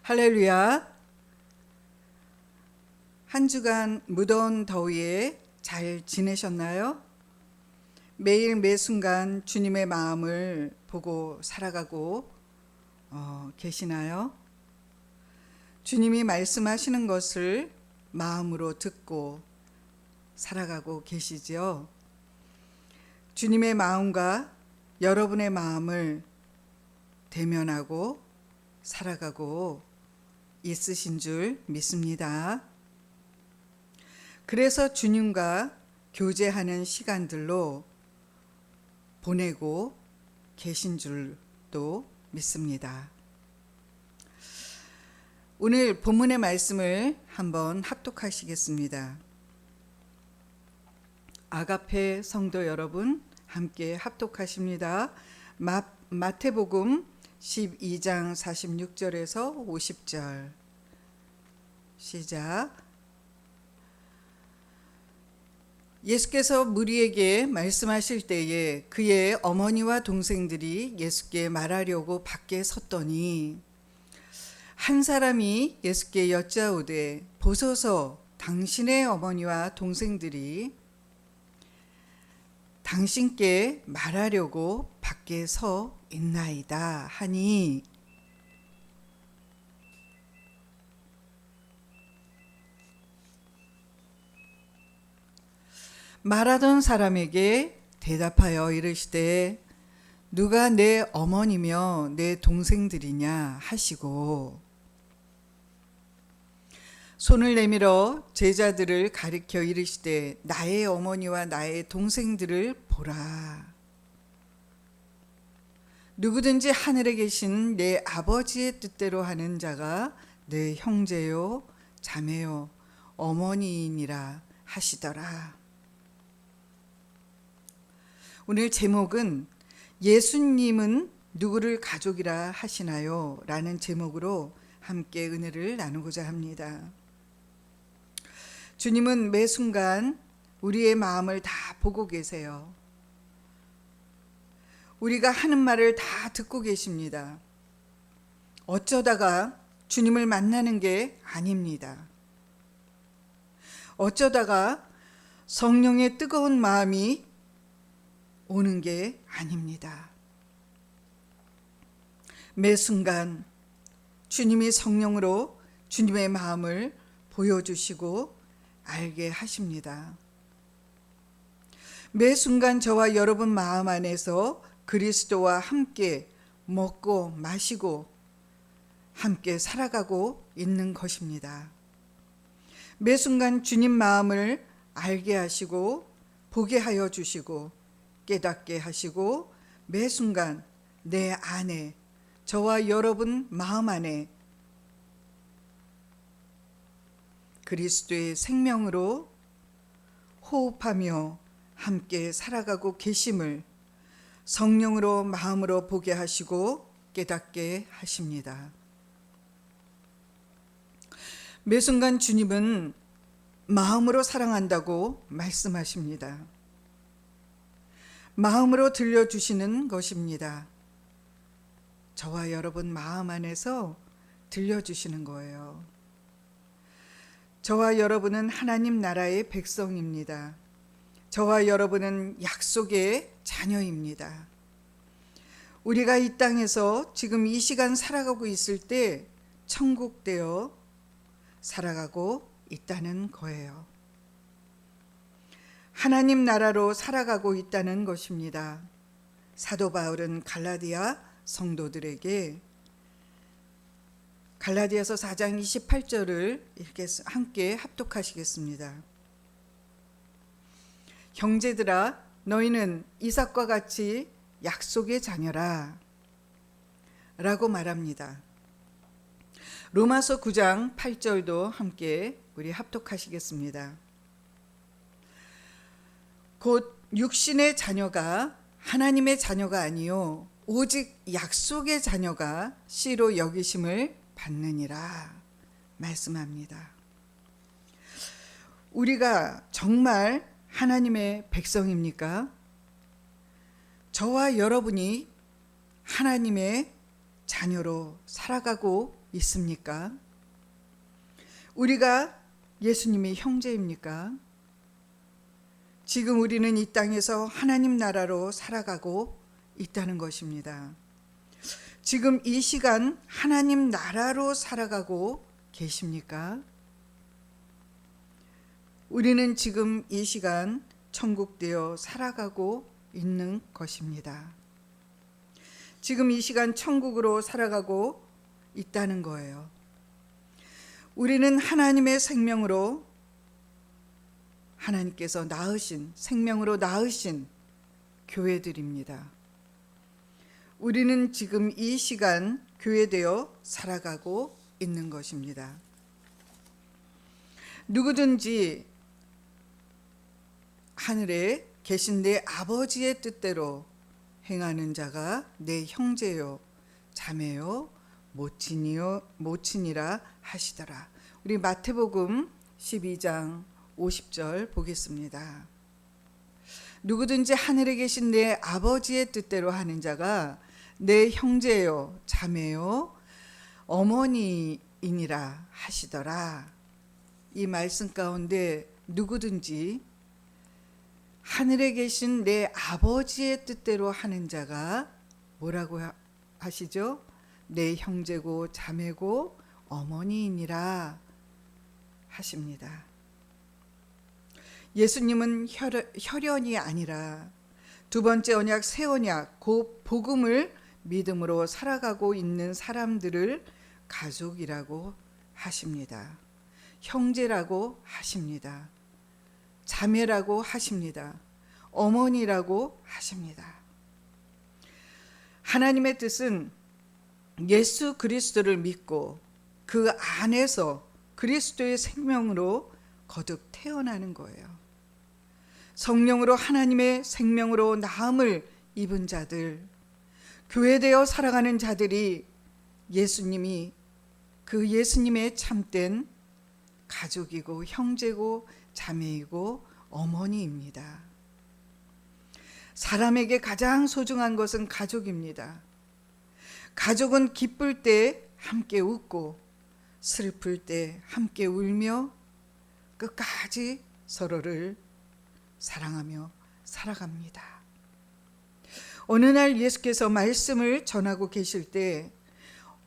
할렐루야. 한 주간 무더운 더위에 잘 지내셨나요? 매일 매 순간 주님의 마음을 보고 살아가고 계시나요? 주님이 말씀하시는 것을 마음으로 듣고 살아가고 계시지요? 주님의 마음과 여러분의 마음을 대면하고 살아가고 있으신 줄 믿습니다. 그래서 주님과 교제하는 시간들로 보내고 계신 줄도 믿습니다. 오늘 본문의 말씀을 한번 합독하시겠습니다. 아가페 성도 여러분 함께 합독하십니다. 마태복음 12장 46절에서 50절 시작. 예수께서 무리에게 말씀하실 때에 그의 어머니와 동생들이 예수께 말하려고 밖에 섰더니 한 사람이 예수께 여짜오되 보소서 당신의 어머니와 동생들이 당신께 말하려고 밖에 서 있나이다 하니 말하던 사람에게 대답하여 이르시되 누가 내 어머니며 내 동생들이냐 하시고 손을 내밀어 제자들을 가리켜 이르시되 나의 어머니와 나의 동생들을 보라. 누구든지 하늘에 계신 내 아버지의 뜻대로 하는 자가 내 형제요 자매요 어머니이니라 하시더라. 오늘 제목은 예수님은 누구를 가족이라 하시나요? 라는 제목으로 함께 은혜를 나누고자 합니다. 주님은 매 순간 우리의 마음을 다 보고 계세요. 우리가 하는 말을 다 듣고 계십니다. 어쩌다가 주님을 만나는 게 아닙니다. 어쩌다가 성령의 뜨거운 마음이 오는 게 아닙니다. 매 순간 주님이 성령으로 주님의 마음을 보여주시고 알게 하십니다. 매 순간 저와 여러분 마음 안에서 그리스도와 함께 먹고 마시고 함께 살아가고 있는 것입니다. 매 순간 주님 마음을 알게 하시고 보게 하여 주시고 깨닫게 하시고 매 순간 내 안에 저와 여러분 마음 안에 그리스도의 생명으로 호흡하며 함께 살아가고 계심을 성령으로 마음으로 보게 하시고 깨닫게 하십니다. 매 순간 주님은 마음으로 사랑한다고 말씀하십니다. 마음으로 들려주시는 것입니다. 저와 여러분 마음 안에서 들려주시는 거예요. 저와 여러분은 하나님 나라의 백성입니다. 저와 여러분은 약속의 자녀입니다. 우리가 이 땅에서 지금 이 시간 살아가고 있을 때 천국 되어 살아가고 있다는 거예요. 하나님 나라로 살아가고 있다는 것입니다. 사도 바울은 갈라디아 성도들에게 갈라디아서 4장 28절을 이렇게 함께 합독하시겠습니다. 형제들아 너희는 이삭과 같이 약속의 자녀라 라고 말합니다. 로마서 9장 8절도 함께 우리 합독하시겠습니다. 곧 육신의 자녀가 하나님의 자녀가 아니요 오직 약속의 자녀가 씨로 여기심을 받느니라 말씀합니다. 우리가 정말 하나님의 백성입니까? 저와 여러분이 하나님의 자녀로 살아가고 있습니까? 우리가 예수님의 형제입니까? 지금 우리는 이 땅에서 하나님 나라로 살아가고 있다는 것입니다. 지금 이 시간 하나님 나라로 살아가고 계십니까? 우리는 지금 이 시간 천국되어 살아가고 있는 것입니다. 지금 이 시간 천국으로 살아가고 있다는 거예요. 우리는 하나님의 생명으로, 하나님께서 낳으신, 생명으로 낳으신 교회들입니다. 우리는 지금 이 시간 교회되어 살아가고 있는 것입니다. 누구든지 하늘에 계신 내 아버지의 뜻대로 행하는 자가 내 형제요 자매요 모친이라 하시더라. 우리 마태복음 12장 50절 보겠습니다. 누구든지 하늘에 계신 내 아버지의 뜻대로 하는 자가 내 형제요 자매요 어머니이니라 하시더라. 이 말씀 가운데 누구든지 하늘에 계신 내 아버지의 뜻대로 하는 자가 뭐라고 하시죠? 내 형제고 자매고 어머니이니라 하십니다. 예수님은 혈연이 아니라 두 번째 언약, 새 언약, 그 복음을 믿음으로 살아가고 있는 사람들을 가족이라고 하십니다. 형제라고 하십니다. 자매라고 하십니다. 어머니라고 하십니다. 하나님의 뜻은 예수 그리스도를 믿고 그 안에서 그리스도의 생명으로 거듭 태어나는 거예요. 성령으로 하나님의 생명으로 나음을 입은 자들, 교회되어 살아가는 자들이 예수님이 그 예수님의 참된 가족이고 형제고 자매이고 어머니입니다. 사람에게 가장 소중한 것은 가족입니다. 가족은 기쁠 때 함께 웃고 슬플 때 함께 울며 끝까지 서로를 사랑하며 살아갑니다. 어느 날 예수께서 말씀을 전하고 계실 때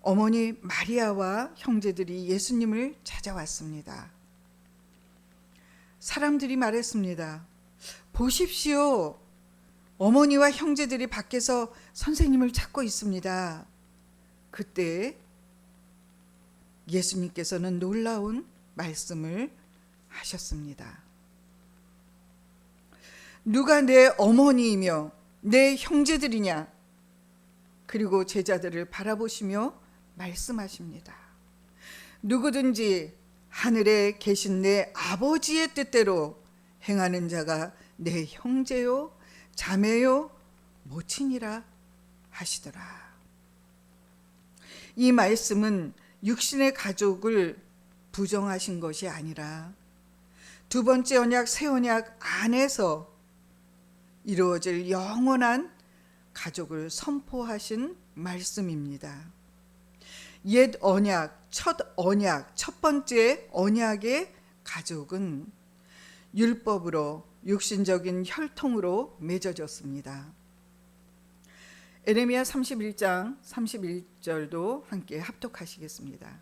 어머니 마리아와 형제들이 예수님을 찾아왔습니다. 사람들이 말했습니다. 보십시오. 어머니와 형제들이 밖에서 선생님을 찾고 있습니다. 그때 예수님께서는 놀라운 말씀을 하셨습니다. 누가 내 어머니이며 내 형제들이냐? 그리고 제자들을 바라보시며 말씀하십니다. 누구든지 하늘에 계신 내 아버지의 뜻대로 행하는 자가 내 형제요 자매요 모친이라 하시더라. 이 말씀은 육신의 가족을 부정하신 것이 아니라 두 번째 언약, 새 언약 안에서 이루어질 영원한 가족을 선포하신 말씀입니다. 옛 언약, 첫 번째 언약의 가족은 율법으로 육신적인 혈통으로 맺어졌습니다. 에레미야 31장 31절도 함께 합독하시겠습니다.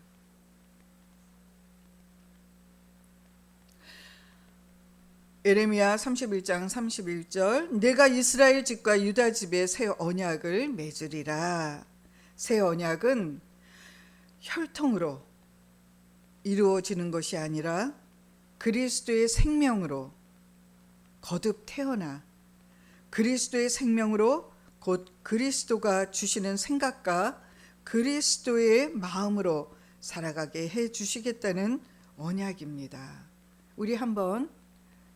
에레미야 31장 31절 내가 이스라엘 집과 유다 집에 새 언약을 맺으리라. 새 언약은 혈통으로 이루어지는 것이 아니라 그리스도의 생명으로 거듭 태어나 그리스도의 생명으로 곧 그리스도가 주시는 생각과 그리스도의 마음으로 살아가게 해 주시겠다는 언약입니다. 우리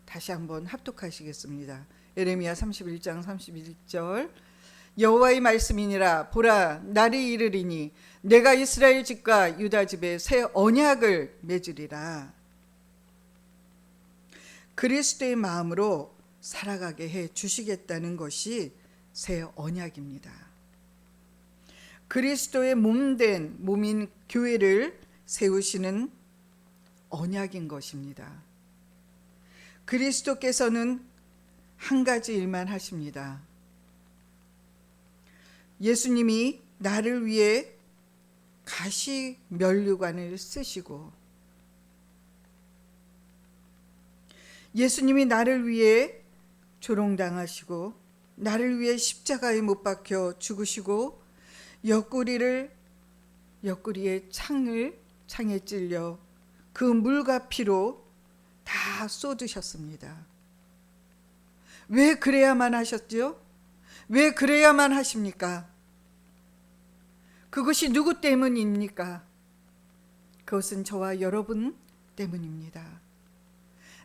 다시 한번 합독하시겠습니다. 에레미야 31장 31절 여호와의 말씀이니라 보라 날이 이르리니 내가 이스라엘 집과 유다 집에 새 언약을 맺으리라. 그리스도의 마음으로 살아가게 해 주시겠다는 것이 새 언약입니다. 그리스도의 몸된 몸인 교회를 세우시는 언약인 것입니다. 그리스도께서는 한 가지 일만 하십니다. 예수님이 나를 위해 가시 면류관을 쓰시고, 예수님이 나를 위해 조롱당하시고, 나를 위해 십자가에 못 박혀 죽으시고, 옆구리에 창에 찔려 그 물과 피로 다 쏟으셨습니다. 왜 그래야만 하셨죠? 왜 그래야만 하십니까? 그것이 누구 때문입니까? 그것은 저와 여러분 때문입니다.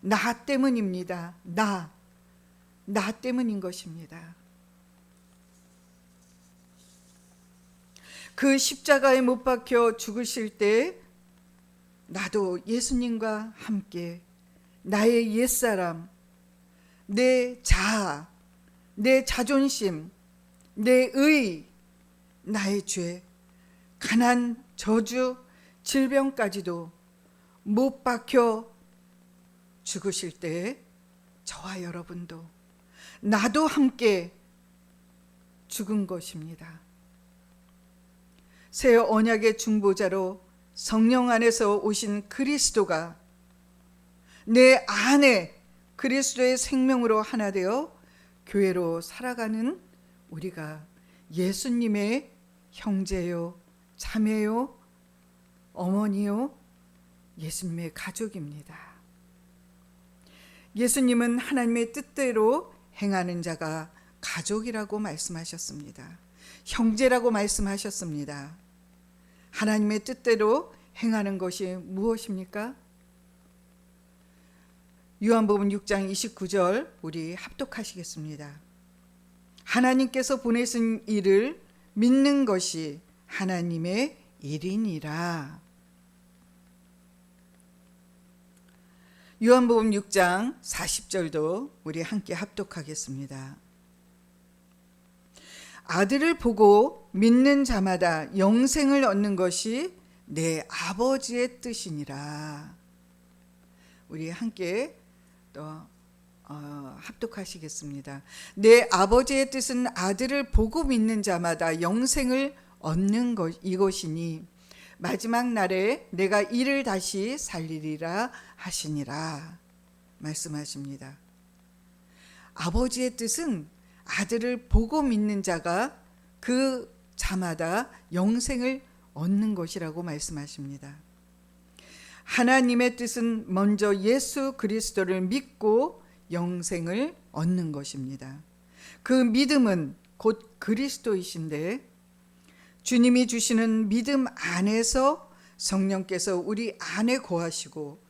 나 때문입니다. 나 때문인 것입니다. 그 십자가에 못 박혀 죽으실 때 나도 예수님과 함께 나의 옛사람, 내 자아, 내 자존심, 내 의, 나의 죄, 가난, 저주, 질병까지도 못 박혀 죽으실 때 저와 여러분도 나도 함께 죽은 것입니다. 새 언약의 중보자로 성령 안에서 오신 그리스도가 내 안에 그리스도의 생명으로 하나 되어 교회로 살아가는 우리가 예수님의 형제요, 자매요, 어머니요, 예수님의 가족입니다. 예수님은 하나님의 뜻대로 행하는 자가 가족이라고 말씀하셨습니다. 형제라고 말씀하셨습니다. 하나님의 뜻대로 행하는 것이 무엇입니까? 요한복음 6장 29절 우리 합독하시겠습니다. 하나님께서 보내신 일을 믿는 것이 하나님의 일이니라. 요한복음 6장 40절도 우리 함께 합독하겠습니다. 아들을 보고 믿는 자마다 영생을 얻는 것이 내 아버지의 뜻이니라. 우리 함께 또 합독하시겠습니다. 내 아버지의 뜻은 아들을 보고 믿는 자마다 영생을 얻는 것 이것이니 마지막 날에 내가 이를 다시 살리리라 하시니라 말씀하십니다. 아버지의 뜻은 아들을 보고 믿는 자가 그 자마다 영생을 얻는 것이라고 말씀하십니다. 하나님의 뜻은 먼저 예수 그리스도를 믿고 영생을 얻는 것입니다. 그 믿음은 곧 그리스도이신데 주님이 주시는 믿음 안에서 성령께서 우리 안에 거하시고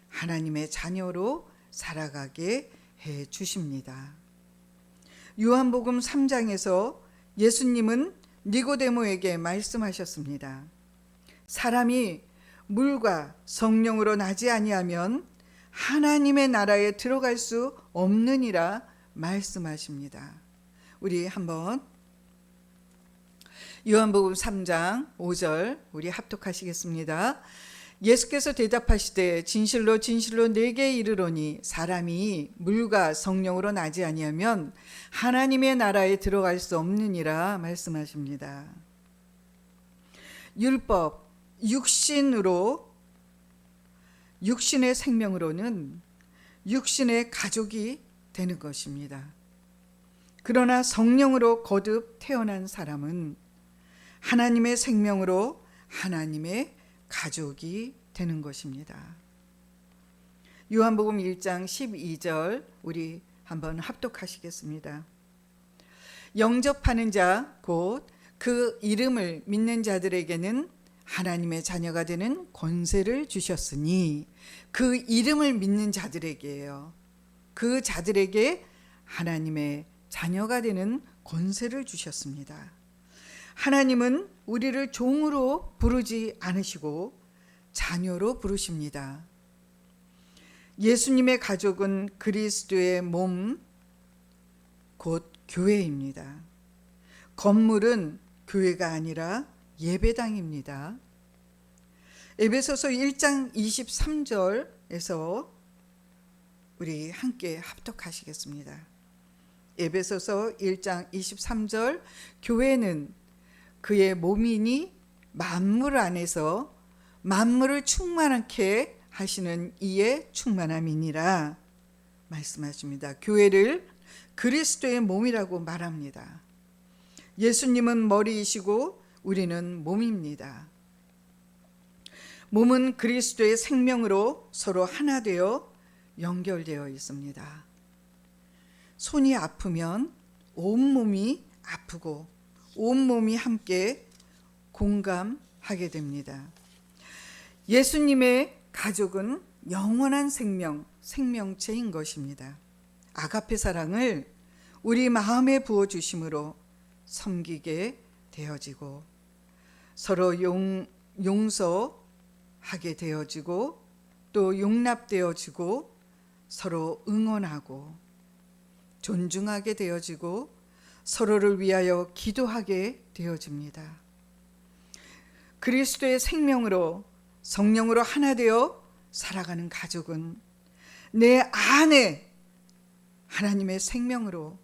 하나님의 자녀로 살아가게 해 주십니다. 요한복음 3장에서 예수님은 니고데모에게 말씀하셨습니다. 사람이 물과 성령으로 나지 아니하면 하나님의 나라에 들어갈 수 없느니라 말씀하십니다. 우리 한번 요한복음 3장 5절 우리 합독하시겠습니다. 예수께서 대답하시되 진실로 진실로 내게 이르노니 사람이 물과 성령으로 나지 아니하면 하나님의 나라에 들어갈 수 없느니라 말씀하십니다. 율법 육신의 생명으로는 육신의 가족이 되는 것입니다. 그러나 성령으로 거듭 태어난 사람은 하나님의 생명으로 하나님의 가족이 되는 것입니다. 요한복음 1장 12절 우리 한번 합독하시겠습니다. 영접하는 자 곧 그 이름을 믿는 자들에게는 하나님의 자녀가 되는 권세를 주셨으니 그 이름을 믿는 자들에게요. 그 자들에게 하나님의 자녀가 되는 권세를 주셨습니다. 하나님은 우리를 종으로 부르지 않으시고 자녀로 부르십니다. 예수님의 가족은 그리스도의 몸, 곧 교회입니다. 건물은 교회가 아니라 예배당입니다. 에베소서 1장 23절에서 우리 함께 합독하시겠습니다. 에베소서 1장 23절, 교회는 그의 몸이니 만물 안에서 만물을 충만하게 하시는 이의 충만함이니라 말씀하십니다. 교회를 그리스도의 몸이라고 말합니다. 예수님은 머리이시고 우리는 몸입니다. 몸은 그리스도의 생명으로 서로 하나 되어 연결되어 있습니다. 손이 아프면 온몸이 아프고 온몸이 함께 공감하게 됩니다. 예수님의 가족은 영원한 생명체인 것입니다. 아가페 사랑을 우리 마음에 부어주심으로 섬기게 되어지고 서로 용서하게 되어지고 또 용납되어지고 서로 응원하고 존중하게 되어지고 서로를 위하여 기도하게 되어집니다. 그리스도의 생명으로 성령으로 하나 되어 살아가는 가족은 내 안에 하나님의 생명으로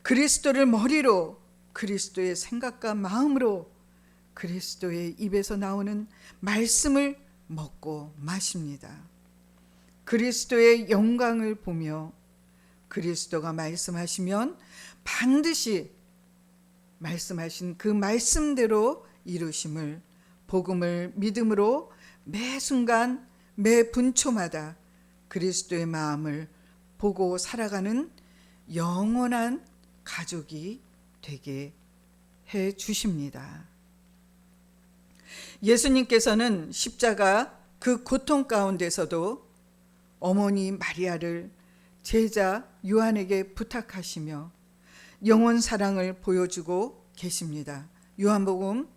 그리스도를 머리로 그리스도의 생각과 마음으로 그리스도의 입에서 나오는 말씀을 먹고 마십니다. 그리스도의 영광을 보며 그리스도가 말씀하시면 반드시 말씀하신 그 말씀대로 이루심을 복음을 믿음으로 매 순간 매 분초마다 그리스도의 마음을 보고 살아가는 영원한 가족이 되게 해 주십니다. 예수님께서는 십자가 그 고통 가운데서도 어머니 마리아를 제자 요한에게 부탁하시며 영원 사랑을 보여주고 계십니다. 요한복음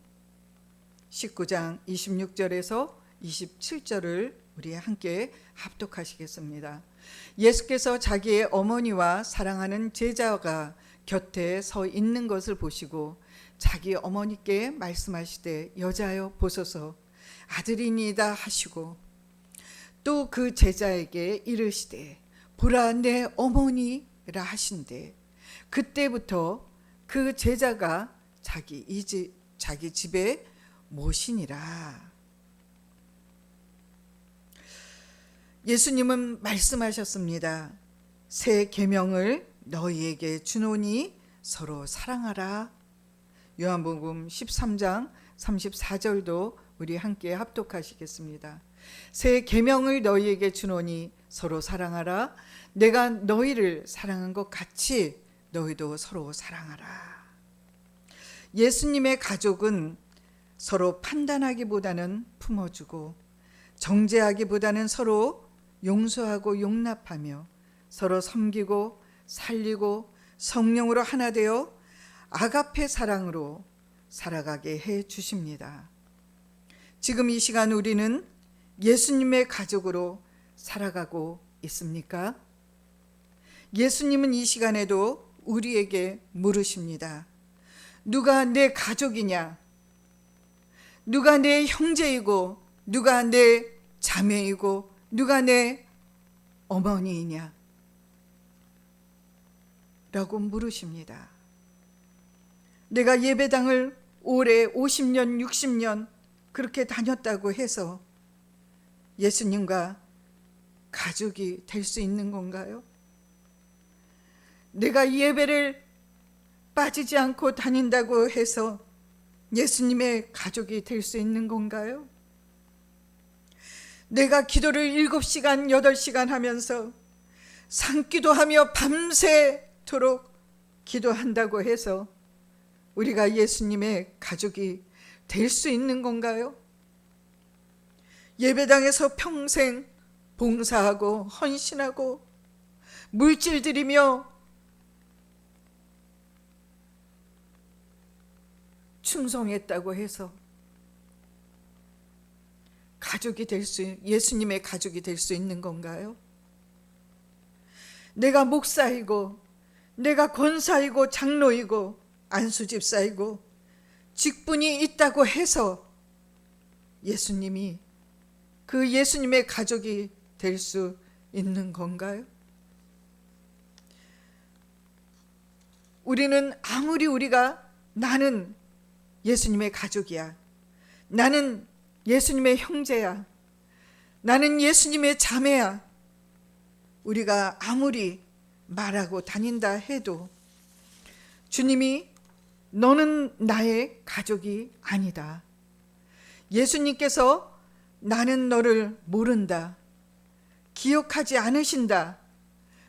19장 26절에서 27절을 우리 함께 합독하시겠습니다. 예수께서 자기의 어머니와 사랑하는 제자가 곁에 서 있는 것을 보시고 자기 어머니께 말씀하시되 여자여 보소서 아들이니이다 하시고 또 그 제자에게 이르시되 보라 내 어머니라 하신대 그때부터 그 제자가 자기 집에 모시니라. 예수님은 말씀하셨습니다. 새 계명을 너희에게 주노니 서로 사랑하라. 요한복음 13장 34절도 우리 함께 합독하시겠습니다. 새 계명을 너희에게 주노니 서로 사랑하라. 내가 너희를 사랑한 것 같이 너희도 서로 사랑하라. 예수님의 가족은 서로 판단하기보다는 품어주고 정죄하기보다는 서로 용서하고 용납하며 서로 섬기고 살리고 성령으로 하나 되어 아가페 사랑으로 살아가게 해 주십니다. 지금 이 시간 우리는 예수님의 가족으로 살아가고 있습니까? 예수님은 이 시간에도 우리에게 물으십니다. 누가 내 가족이냐? 누가 내 형제이고 누가 내 자매이고 누가 내 어머니이냐? 라고 물으십니다. 내가 예배당을 오래 50년 60년 그렇게 다녔다고 해서 예수님과 가족이 될 수 있는 건가요? 내가 예배를 빠지지 않고 다닌다고 해서 예수님의 가족이 될 수 있는 건가요? 내가 기도를 7시간 8시간 하면서 산기도하며 밤새도록 기도한다고 해서 우리가 예수님의 가족이 될 수 있는 건가요? 예배당에서 평생 봉사하고 헌신하고 물질 드리며 충성했다고 해서 예수님의 가족이 될 수 있는 건가요? 내가 목사이고 내가 권사이고 장로이고 안수집사이고 직분이 있다고 해서 예수님이 그 예수님의 가족이 될 수 있는 건가요? 우리는 아무리 우리가 나는 예수님의 가족이야, 나는 예수님의 형제야, 나는 예수님의 자매야, 우리가 아무리 말하고 다닌다 해도 주님이 너는 나의 가족이 아니다, 예수님께서 나는 너를 모른다, 기억하지 않으신다,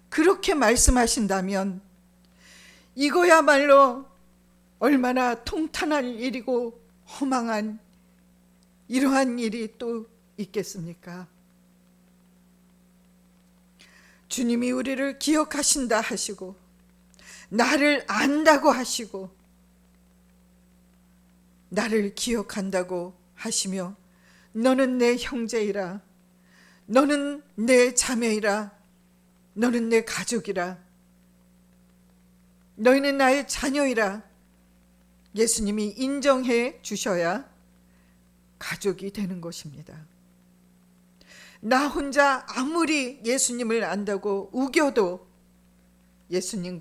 그렇게 말씀하신다면 이거야말로 얼마나 통탄할 일이고 허망한 이러한 일이 또 있겠습니까? 주님이 우리를 기억하신다 하시고 나를 안다고 하시고 나를 기억한다고 하시며 너는 내 형제이라, 너는 내 자매이라, 너는 내 가족이라, 너희는 나의 자녀이라 예수님이 인정해 주셔야 가족이 되는 것입니다. 나 혼자 아무리 예수님을 안다고 우겨도 예수님이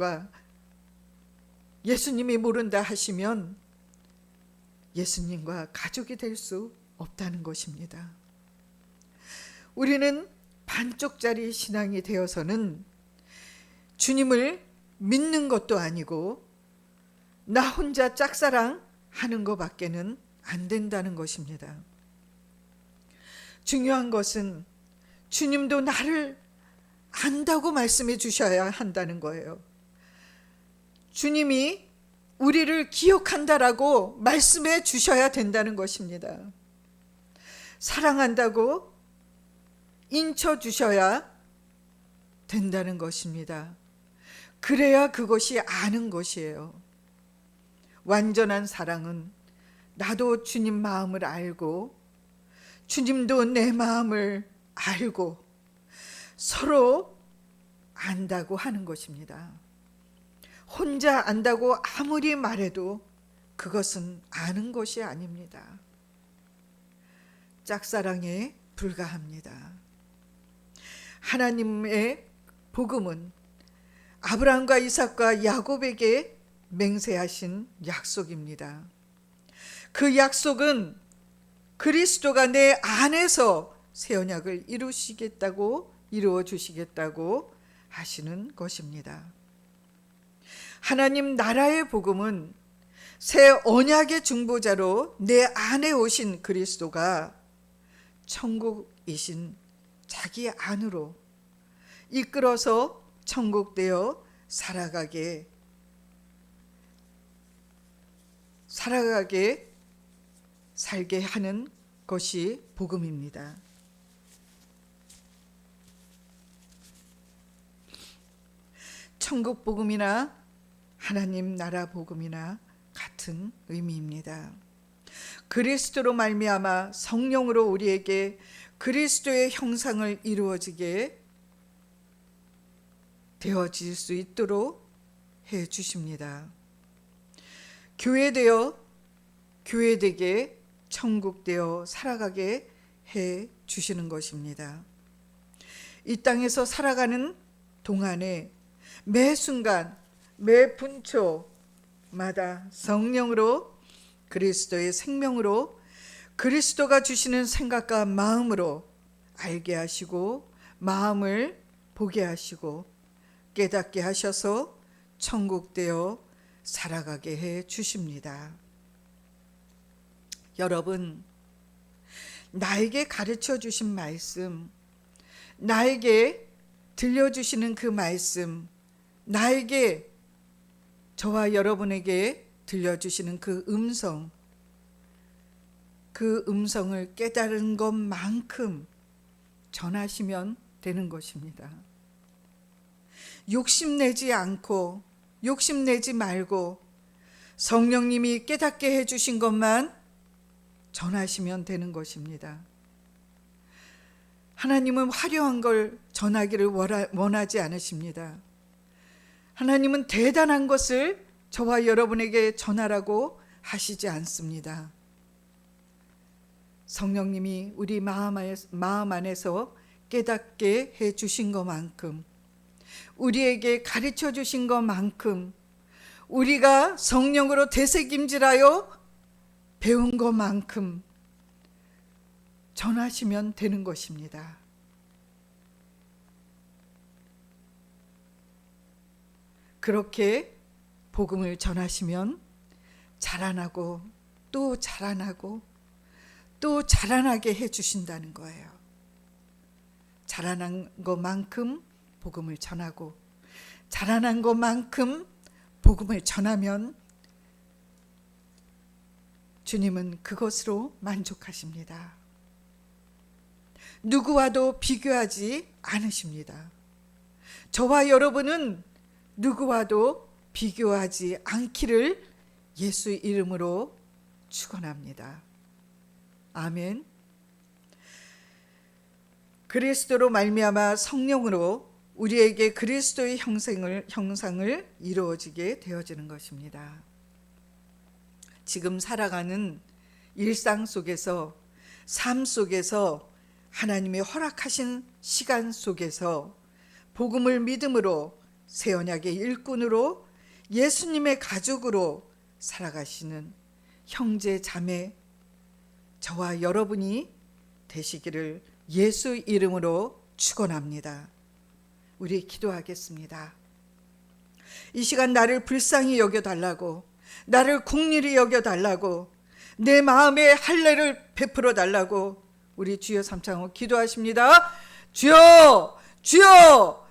모른다 하시면 예수님과 가족이 될 수 없다는 것입니다. 우리는 반쪽짜리 신앙이 되어서는 주님을 믿는 것도 아니고 나 혼자 짝사랑하는 것밖에는 안 된다는 것입니다. 중요한 것은 주님도 나를 안다고 말씀해 주셔야 한다는 거예요. 주님이 우리를 기억한다라고 말씀해 주셔야 된다는 것입니다. 사랑한다고 인쳐 주셔야 된다는 것입니다. 그래야 그것이 아는 것이에요. 완전한 사랑은 나도 주님 마음을 알고 주님도 내 마음을 알고 서로 안다고 하는 것입니다. 혼자 안다고 아무리 말해도 그것은 아는 것이 아닙니다. 짝사랑에 불과합니다. 하나님의 복음은 아브라함과 이삭과 야곱에게 맹세하신 약속입니다. 그 약속은 그리스도가 내 안에서 새 언약을 이루어 주시겠다고 하시는 것입니다. 하나님 나라의 복음은 새 언약의 중보자로 내 안에 오신 그리스도가 천국이신 자기 안으로 이끌어서 천국되어 살게 살게 하는 것이 복음입니다. 천국 복음이나 하나님 나라 복음이나 같은 의미입니다. 그리스도로 말미암아 성령으로 우리에게 그리스도의 형상을 이루어지게 되어질 수 있도록 해 주십니다. 교회되게 천국되어 살아가게 해 주시는 것입니다. 이 땅에서 살아가는 동안에 매 순간 매 분초마다 성령으로 그리스도의 생명으로 그리스도가 주시는 생각과 마음으로 알게 하시고 마음을 보게 하시고 깨닫게 하셔서 천국되어 살아가게 해 주십니다. 여러분, 나에게 가르쳐 주신 말씀, 나에게 들려주시는 그 말씀, 나에게 저와 여러분에게 들려주시는 그 음성을 깨달은 것만큼 전하시면 되는 것입니다. 욕심내지 말고 성령님이 깨닫게 해주신 것만 전하시면 되는 것입니다. 하나님은 화려한 걸 전하기를 원하지 않으십니다. 하나님은 대단한 것을 저와 여러분에게 전하라고 하시지 않습니다. 성령님이 우리 마음 안에서 깨닫게 해 주신 것만큼, 우리에게 가르쳐 주신 것만큼, 우리가 성령으로 되새김질하여 배운 것만큼 전하시면 되는 것입니다. 그렇게 복음을 전하시면 자라나고 또 자라나고 또 자라나게 해주신다는 거예요. 자라난 것만큼 복음을 전하고 자라난 것만큼 복음을 전하면 주님은 그것으로 만족하십니다. 누구와도 비교하지 않으십니다. 저와 여러분은 누구와도 비교하지 않기를 예수 이름으로 축원합니다. 아멘. 그리스도로 말미암아 성령으로 우리에게 그리스도의 형상을 이루어지게 되어지는 것입니다. 지금 살아가는 일상 속에서, 삶 속에서, 하나님의 허락하신 시간 속에서 복음을 믿음으로 새 언약의 일꾼으로 예수님의 가족으로 살아가시는 형제 자매 저와 여러분이 되시기를 예수 이름으로 축원합니다. 우리 기도하겠습니다. 이 시간 나를 불쌍히 여겨달라고, 나를 긍휼히 여겨달라고, 내 마음의 할례를 베풀어 달라고 우리 주여 삼창으로 기도하십니다. 주여, 주여,